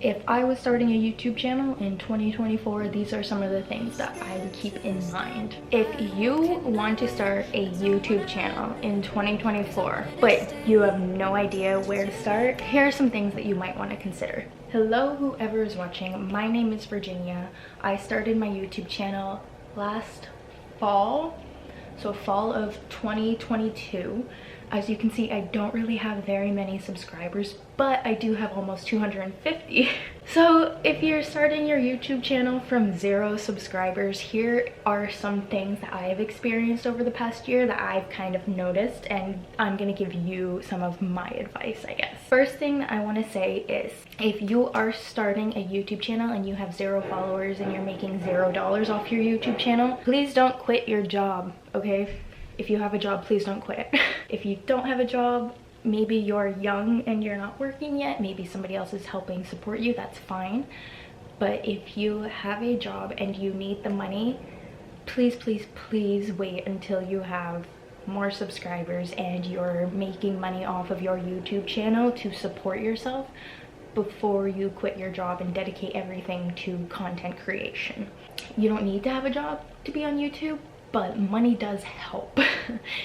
If I was starting a YouTube channel in 2024, these are some of the things that I would keep in mind. If you want to start a YouTube channel in 2024, but you have no idea where to start, here are some things that you might want to consider. Hello, whoever is watching. My name is Virginia. I started my YouTube channel last fall, so fall of 2022. As you can see, I don't really have very many subscribers, but I do have almost 250. So if you're starting your YouTube channel from 0 subscribers, here are some things that I have experienced over the past year that I've kind of noticed, and I'm gonna give you some of my advice, I guess. First thing that I want to say is, if you are starting a YouTube channel and you have 0 followers and you're making $0 off your YouTube channel, please don't quit your job, okay? If you have a job, please don't quit. If you don't have a job, maybe you're young and you're not working yet, maybe somebody else is helping support you, that's fine. But if you have a job and you need the money, please, please, please wait until you have more subscribers and you're making money off of your YouTube channel to support yourself before you quit your job and dedicate everything to content creation. You don't need to have a job to be on YouTube, but money does help.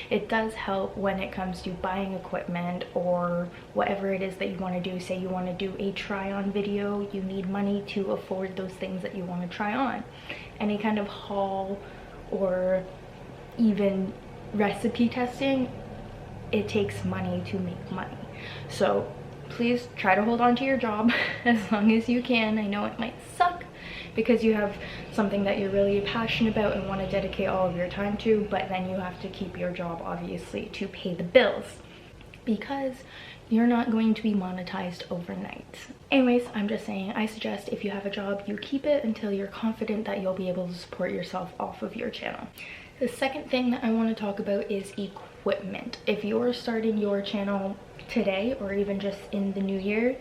It does help when it comes to buying equipment or whatever it is that you want to do. Say you want to do a try-on video, you need money to afford those things that you want to try on. Any kind of haul or even recipe testing, it takes money to make money. So please try to hold on to your job as long as you can. I know it might suck because you have something that you're really passionate about and want to dedicate all of your time to, but then you have to keep your job obviously to pay the bills, because you're not going to be monetized overnight. Anyways, I'm just saying, I suggest if you have a job, you keep it until you're confident that you'll be able to support yourself off of your channel. The second thing that I want to talk about is equipment. If you're starting your channel today or even just in the new year,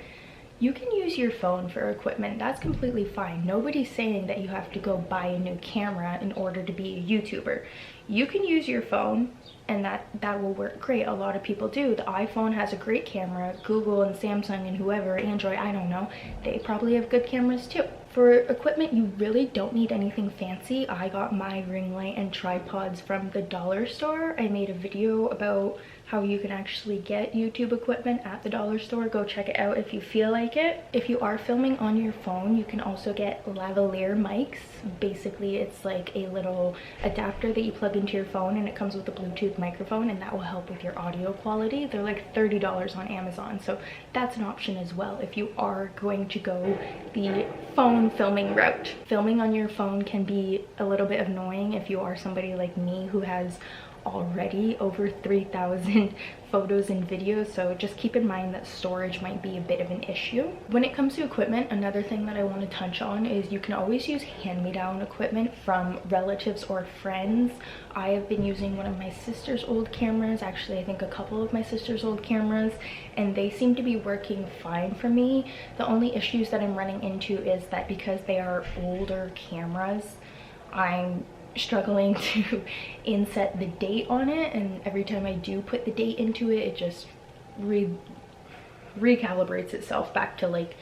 you can use your phone for equipment. That's completely fine. Nobody's saying that you have to go buy a new camera in order to be a YouTuber. You can use your phone and that will work great. A lot of people do. The iPhone has a great camera. Google and Samsung and whoever, Android, I don't know, they probably have good cameras too. For equipment, you really don't need anything fancy. I got my ring light and tripods from the dollar store. I made a video about how you can actually get YouTube equipment at the dollar store. Go check it out if you feel like it. If you are filming on your phone, you can also get lavalier mics. Basically, it's like a little adapter that you plug into your phone and it comes with a Bluetooth microphone, and that will help with your audio quality. They're like $30 on Amazon, so that's an option as well if you are going to go the phone filming route. Filming on your phone can be a little bit annoying if you are somebody like me who has already over 3,000 photos and videos, so just keep in mind that storage might be a bit of an issue. When it comes to equipment, another thing that I want to touch on is you can always use hand-me-down equipment from relatives or friends. I have been using one of my sister's old cameras, actually I think a couple of my sister's old cameras, and they seem to be working fine for me. The only issues that I'm running into is that because they are older cameras, I'm struggling to inset the date on it, and every time I do put the date into it, it just recalibrates itself back to like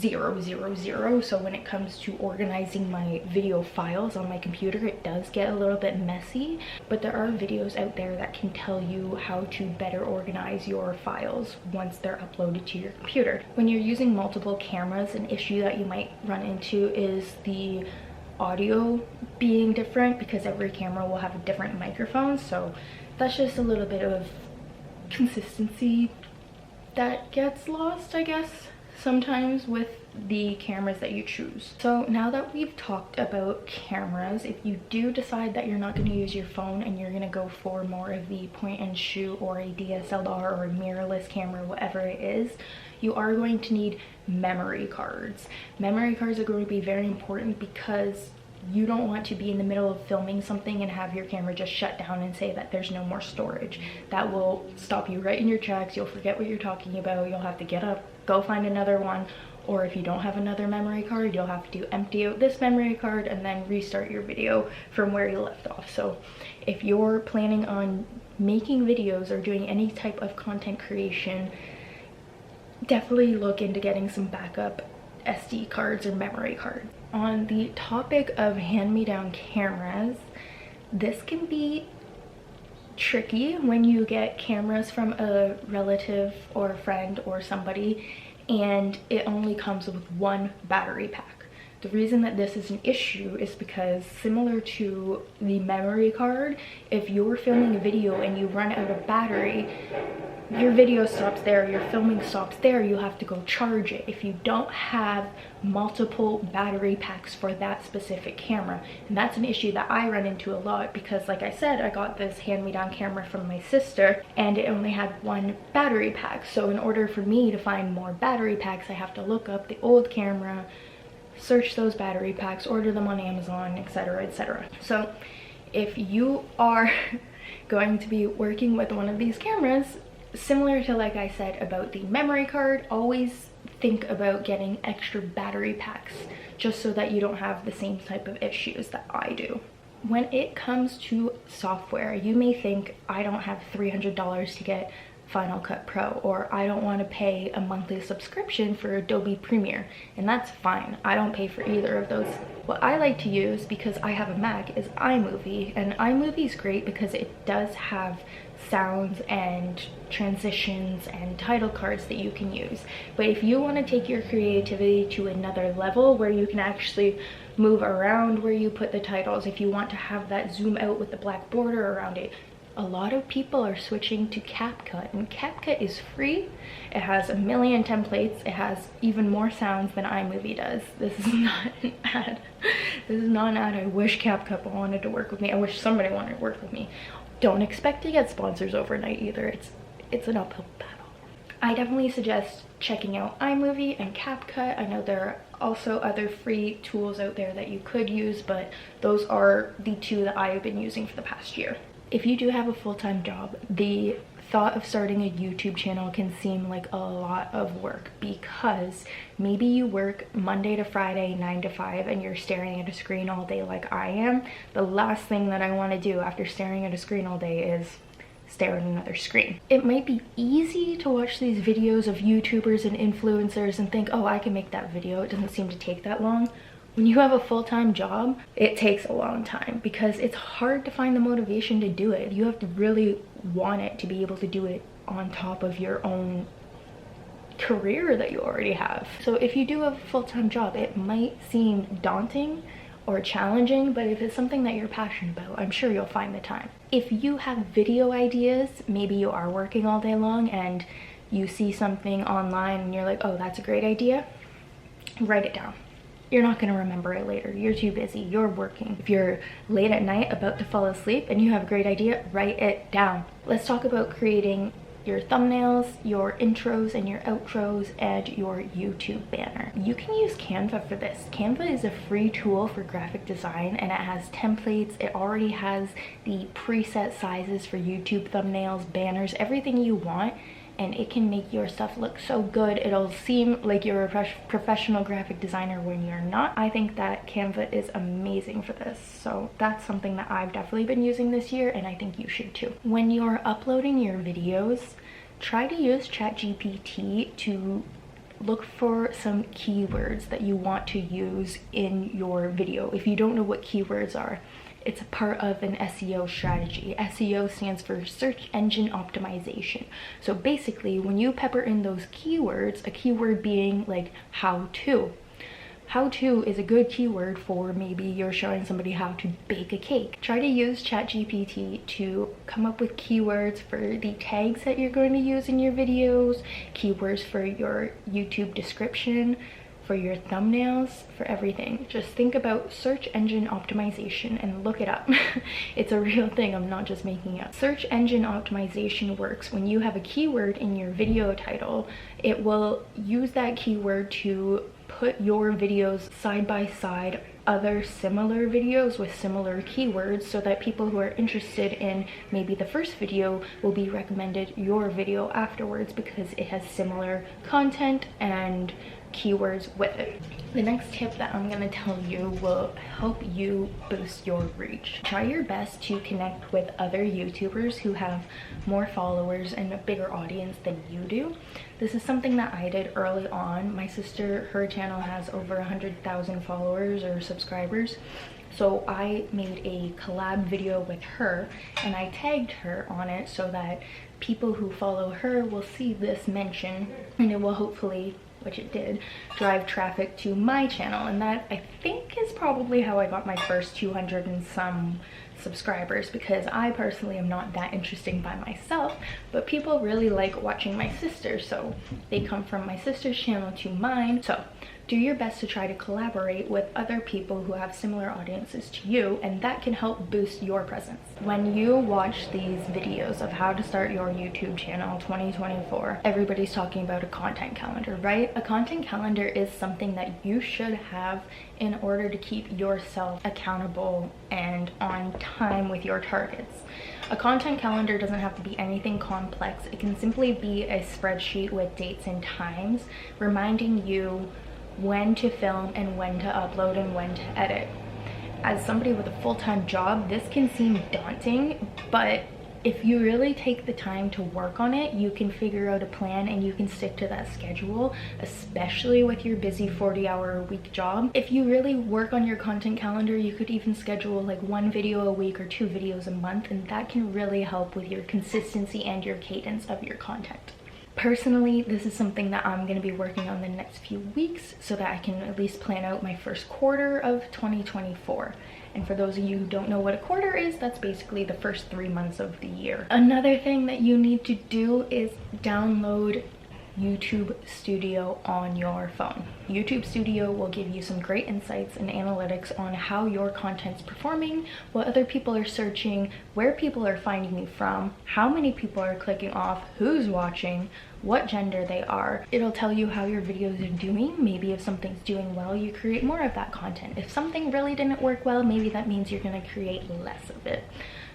000. So when it comes to organizing my video files on my computer, it does get a little bit messy, but there are videos out there that can tell you how to better organize your files once they're uploaded to your computer. When you're using multiple cameras, an issue that you might run into is the audio being different, because every camera will have a different microphone, so that's just a little bit of consistency that gets lost, I guess, sometimes with the cameras that you choose. So now that we've talked about cameras, if you do decide that you're not going to use your phone and you're going to go for more of the point and shoot or a DSLR or a mirrorless camera, whatever it is, you are going to need memory cards. Memory cards are going to be very important because you don't want to be in the middle of filming something and have your camera just shut down and say that there's no more storage. That will stop you right in your tracks. You'll forget what you're talking about. You'll have to get up, go find another one, or if you don't have another memory card, you'll have to empty out this memory card and then restart your video from where you left off. So if you're planning on making videos or doing any type of content creation, definitely look into getting some backup SD cards or memory card. On the topic of hand-me-down cameras, this can be tricky when you get cameras from a relative or a friend or somebody and it only comes with one battery pack. The reason that this is an issue is because, similar to the memory card, if you're filming a video and you run out of battery, your video stops there, your filming stops there, you have to go charge it if you don't have multiple battery packs for that specific camera. And that's an issue that I run into a lot because, like I said, I got this hand-me-down camera from my sister and it only had one battery pack. So in order for me to find more battery packs, I have to look up the old camera, search those battery packs, order them on Amazon, etc., etc. So if you are going to be working with one of these cameras, similar to like I said about the memory card, always think about getting extra battery packs just so that you don't have the same type of issues that I do. When it comes to software, you may think, I don't have $300 to get Final Cut Pro, or I don't want to pay a monthly subscription for Adobe Premiere, and that's fine. I don't pay for either of those. What I like to use, because I have a Mac, is iMovie, and iMovie is great because it does have sounds and transitions and title cards that you can use. But if you want to take your creativity to another level where you can actually move around where you put the titles, if you want to have that zoom out with the black border around it, a lot of people are switching to CapCut, and CapCut is free. It has a million templates. It has even more sounds than iMovie does. This is not an ad. This is not an ad. I wish CapCut wanted to work with me. I wish somebody wanted to work with me. Don't expect to get sponsors overnight either. It's an uphill battle. I definitely suggest checking out iMovie and CapCut. I know there are also other free tools out there that you could use, but those are the two that I have been using for the past year. If you do have a full-time job, the thought of starting a YouTube channel can seem like a lot of work, because maybe you work Monday to Friday 9 to 5 and you're staring at a screen all day like I am. The last thing that I want to do after staring at a screen all day is stare at another screen. It might be easy to watch these videos of YouTubers and influencers and think, oh, I can make that video. It doesn't seem to take that long. When you have a full-time job, it takes a long time because it's hard to find the motivation to do it. You have to really want it to be able to do it on top of your own career that you already have. So if you do have a full-time job, it might seem daunting or challenging, but if it's something that you're passionate about, I'm sure you'll find the time. If you have video ideas, maybe you are working all day long and you see something online and you're like, oh, that's a great idea, write it down. You're not going to remember it later. You're too busy. You're working. If you're late at night about to fall asleep and you have a great idea, write it down. Let's talk about creating your thumbnails, your intros and your outros, and your YouTube banner. You can use Canva for this. Canva is a free tool for graphic design, and it has templates. It already has the preset sizes for YouTube thumbnails, banners, everything you want. And it can make your stuff look so good. It'll seem like you're a professional graphic designer when you're not. I think that Canva is amazing for this. So that's something that I've definitely been using this year, and I think you should too. When you're uploading your videos, try to use ChatGPT to look for some keywords that you want to use in your video. If you don't know what keywords are, it's a part of an SEO strategy. SEO stands for search engine optimization. So basically, when you pepper in those keywords, a keyword being like how to. How to is a good keyword for maybe you're showing somebody how to bake a cake. Try to use ChatGPT to come up with keywords for the tags that you're going to use in your videos, keywords for your YouTube description, for your thumbnails, for everything. Just think about search engine optimization and look it up. It's a real thing. I'm not just making it up. Search engine optimization works when you have a keyword in your video title. It will use that keyword to put your videos side by side other similar videos with similar keywords, so that people who are interested in maybe the first video will be recommended your video afterwards because it has similar content and keywords with it. The next tip that I'm going to tell you will help you boost your reach. Try your best to connect with other YouTubers who have more followers and a bigger audience than you do. This is something that I did early on. My sister, her channel has over 100,000 followers or subscribers. So I made a collab video with her and I tagged her on it so that people who follow her will see this mention, and it will hopefully, which it did, drive traffic to my channel. And that, I think, is probably how I got my first 200 and some subscribers, because I personally am not that interesting by myself, but people really like watching my sister, so they come from my sister's channel to mine. So do your best to try to collaborate with other people who have similar audiences to you, and that can help boost your presence. When you watch these videos of how to start your YouTube channel 2024, everybody's talking about a content calendar, right? A content calendar is something that you should have in order to keep yourself accountable and on time with your targets. A content calendar doesn't have to be anything complex. It can simply be a spreadsheet with dates and times, reminding you when to film and when to upload and when to edit. As somebody with a full-time job, this can seem daunting, but if you really take the time to work on it, you can figure out a plan and you can stick to that schedule, especially with your busy 40-hour-a-week job. If you really work on your content calendar, you could even schedule like 1 video a week or 2 videos a month, and that can really help with your consistency and your cadence of your content. Personally, this is something that I'm going to be working on the next few weeks so that I can at least plan out my first quarter of 2024. And for those of you who don't know what a quarter is, that's basically the first 3 months of the year. Another thing that you need to do is download YouTube Studio on your phone. YouTube Studio will give you some great insights and analytics on how your content's performing, what other people are searching, where people are finding you from, how many people are clicking off, who's watching, what gender they are. It'll tell you how your videos are doing. Maybe if something's doing well, you create more of that content. If something really didn't work well, maybe that means you're going to create less of it.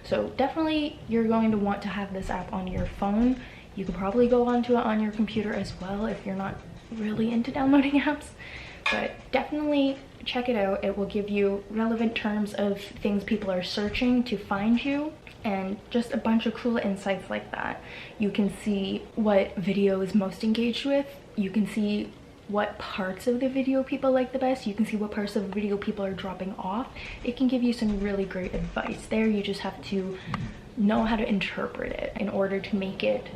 So definitely you're going to want to have this app on your phone. You can probably go onto it on your computer as well if you're not really into downloading apps, but definitely check it out. It will give you relevant terms of things people are searching to find you, and just a bunch of cool insights like that. You can see what video is most engaged with. You can see what parts of the video people like the best. You can see what parts of the video people are dropping off. It can give you some really great advice there. You just have to know how to interpret it in order to make it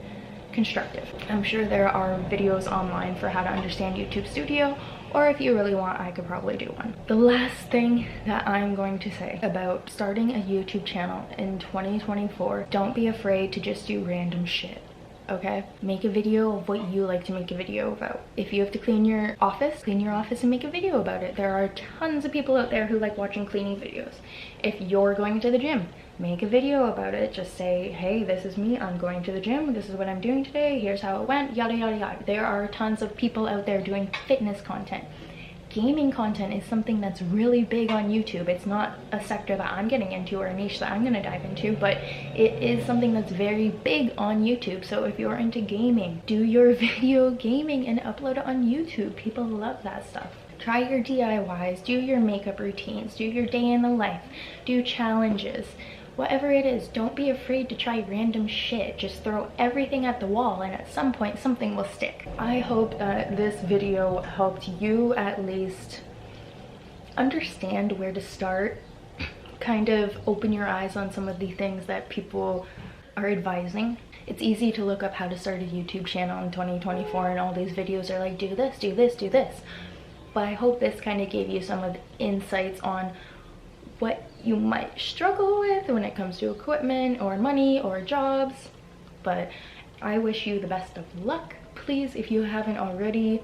constructive. I'm sure there are videos online for how to understand YouTube Studio, or if you really want, I could probably do one. The last thing that I'm going to say about starting a YouTube channel in 2024, don't be afraid to just do random shit. Okay? Make a video of what you like to make a video about. If you have to clean your office and make a video about it. There are tons of people out there who like watching cleaning videos. If you're going to the gym, make a video about it. Just say, hey, this is me, I'm going to the gym, this is what I'm doing today, here's how it went, yada yada yada. There are tons of people out there doing fitness content. Gaming content is something that's really big on YouTube. It's not a sector that I'm getting into or a niche that I'm going to dive into, but it is something that's very big on YouTube. So if you're into gaming, do your video gaming and upload it on YouTube. People love that stuff. Try your DIYs, do your makeup routines, do your day in the life, do challenges. Whatever it is, don't be afraid to try random shit. Just throw everything at the wall and at some point something will stick. I hope that this video helped you at least understand where to start, kind of open your eyes on some of the things that people are advising. It's easy to look up how to start a YouTube channel in 2024 and all these videos are like, do this, do this, do this. But I hope this kind of gave you some of the insights on what you might struggle with when it comes to equipment or money or jobs. But I wish you the best of luck. Please, if you haven't already,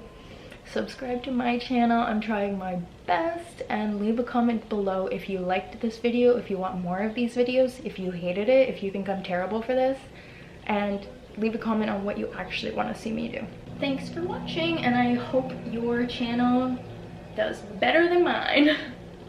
subscribe to my channel. I'm trying my best, and leave a comment below if you liked this video, if you want more of these videos, if you hated it, if you think I'm terrible for this, and leave a comment on what you actually want to see me do. Thanks for watching, and I hope your channel does better than mine.